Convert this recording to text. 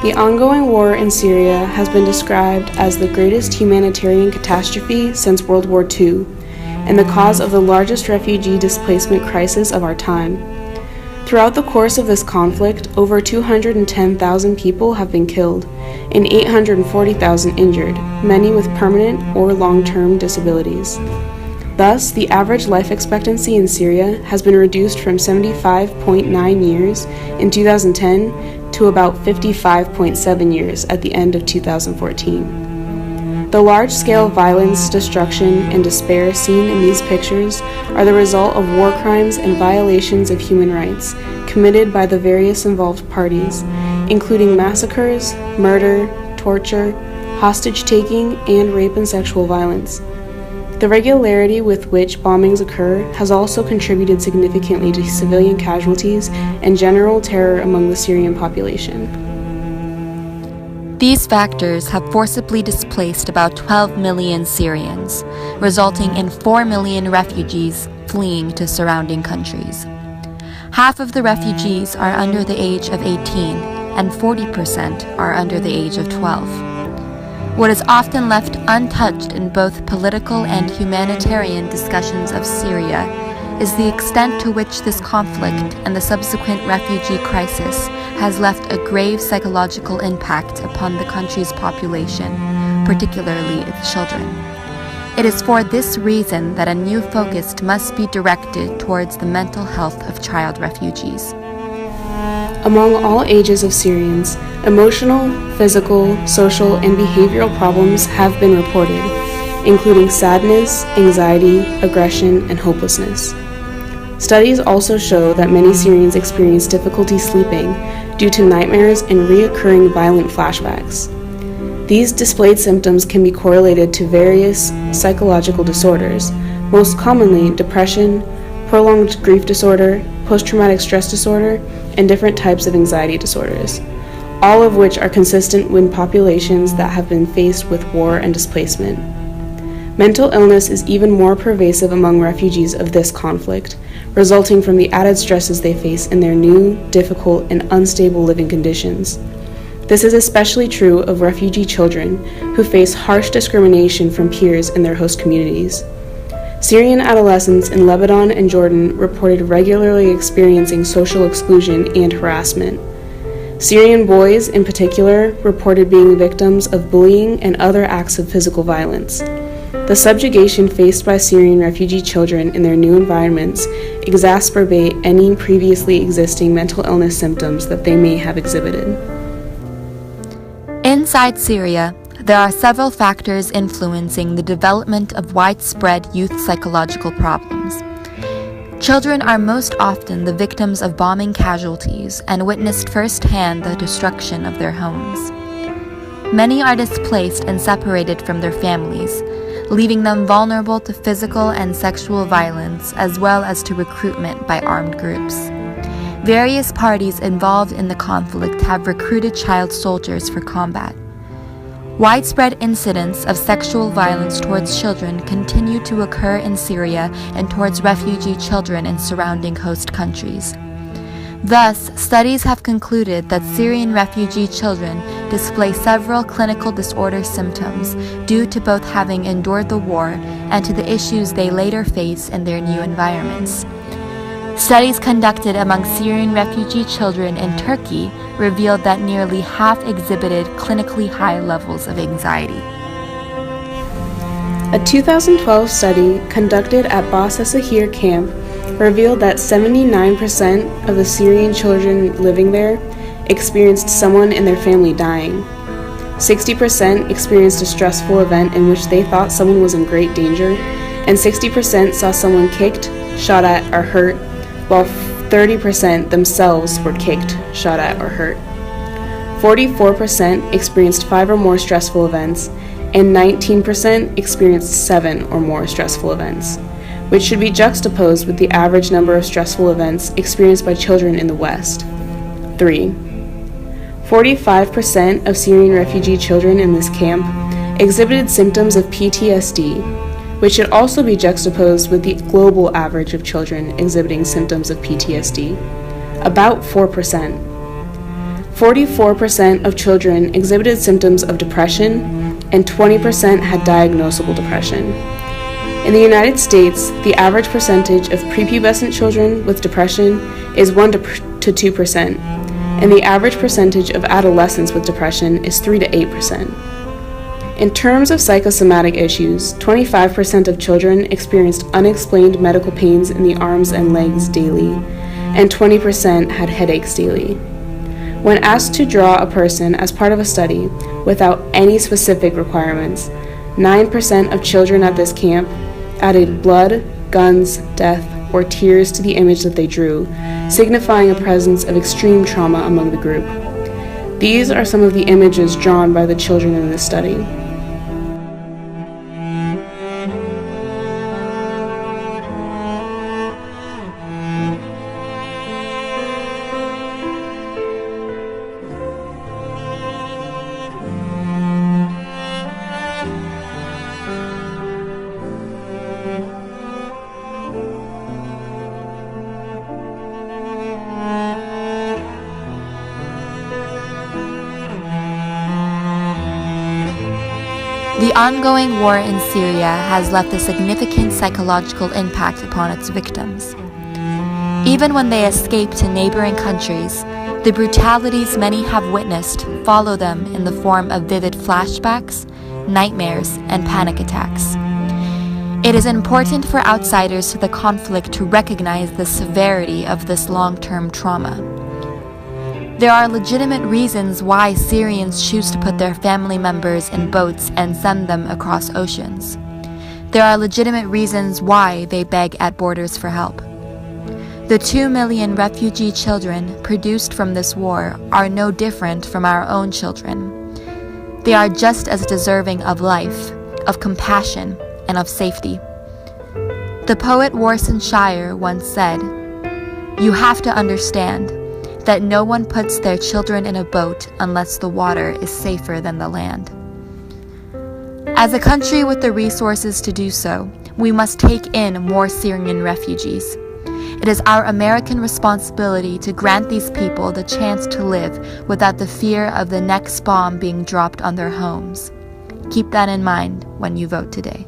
The ongoing war in Syria has been described as the greatest humanitarian catastrophe since World War II and the cause of the largest refugee displacement crisis of our time. Throughout the course of this conflict, over 210,000 people have been killed and 840,000 injured, many with permanent or long-term disabilities. Thus, the average life expectancy in Syria has been reduced from 75.9 years in 2010 to about 55.7 years at the end of 2014. The large-scale violence, destruction, and despair seen in these pictures are the result of war crimes and violations of human rights committed by the various involved parties, including massacres, murder, torture, hostage-taking, and rape and sexual violence. The regularity with which bombings occur has also contributed significantly to civilian casualties and general terror among the Syrian population. These factors have forcibly displaced about 12 million Syrians, resulting in 4 million refugees fleeing to surrounding countries. Half of the refugees are under the age of 18, and 40% are under the age of 12. What is often left untouched in both political and humanitarian discussions of Syria is the extent to which this conflict and the subsequent refugee crisis has left a grave psychological impact upon the country's population, particularly its children. It is for this reason that a new focus must be directed towards the mental health of child refugees. Among all ages of Syrians, emotional, physical, social, and behavioral problems have been reported, including sadness, anxiety, aggression, and hopelessness. Studies also show that many Syrians experience difficulty sleeping due to nightmares and reoccurring violent flashbacks. These displayed symptoms can be correlated to various psychological disorders, most commonly depression, prolonged grief disorder, post-traumatic stress disorder, and different types of anxiety disorders, all of which are consistent with populations that have been faced with war and displacement. Mental illness is even more pervasive among refugees of this conflict, resulting from the added stresses they face in their new, difficult, and unstable living conditions. This is especially true of refugee children who face harsh discrimination from peers in their host communities. Syrian adolescents in Lebanon and Jordan reported regularly experiencing social exclusion and harassment. Syrian boys, in particular, reported being victims of bullying and other acts of physical violence. The subjugation faced by Syrian refugee children in their new environments exacerbate any previously existing mental illness symptoms that they may have exhibited. Inside Syria, there are several factors influencing the development of widespread youth psychological problems. Children are most often the victims of bombing casualties and witnessed firsthand the destruction of their homes. Many are displaced and separated from their families, leaving them vulnerable to physical and sexual violence as well as to recruitment by armed groups. Various parties involved in the conflict have recruited child soldiers for combat. Widespread incidents of sexual violence towards children continue to occur in Syria and towards refugee children in surrounding host countries. Thus, studies have concluded that Syrian refugee children display several clinical disorder symptoms due to both having endured the war and to the issues they later face in their new environments. Studies conducted among Syrian refugee children in Turkey revealed that nearly half exhibited clinically high levels of anxiety. A 2012 study conducted at Bas Esahir camp revealed that 79% of the Syrian children living there experienced someone in their family dying. 60% experienced a stressful event in which they thought someone was in great danger, and 60% saw someone kicked, shot at, or hurt, while 30% themselves were kicked, shot at, or hurt. 44% experienced 5 or more stressful events, and 19% experienced 7 or more stressful events, which should be juxtaposed with the average number of stressful events experienced by children in the West. 3. 45% of Syrian refugee children in this camp exhibited symptoms of PTSD, which should also be juxtaposed with the global average of children exhibiting symptoms of PTSD, about 4%. 44% of children exhibited symptoms of depression, and 20% had diagnosable depression. In the United States, the average percentage of prepubescent children with depression is 1 to 2%, and the average percentage of adolescents with depression is 3 to 8%. In terms of psychosomatic issues, 25% of children experienced unexplained medical pains in the arms and legs daily, and 20% had headaches daily. When asked to draw a person as part of a study without any specific requirements, 9% of children at this camp added blood, guns, death, or tears to the image that they drew, signifying a presence of extreme trauma among the group. These are some of the images drawn by the children in this study. The ongoing war in Syria has left a significant psychological impact upon its victims. Even when they escape to neighboring countries, the brutalities many have witnessed follow them in the form of vivid flashbacks, nightmares, and panic attacks. It is important for outsiders to the conflict to recognize the severity of this long-term trauma. There are legitimate reasons why Syrians choose to put their family members in boats and send them across oceans. There are legitimate reasons why they beg at borders for help. The 2 million refugee children produced from this war are no different from our own children. They are just as deserving of life, of compassion, and of safety. The poet Warsan Shire once said, "You have to understand that no one puts their children in a boat unless the water is safer than the land." As a country with the resources to do so, we must take in more Syrian refugees. It is our American responsibility to grant these people the chance to live without the fear of the next bomb being dropped on their homes. Keep that in mind when you vote today.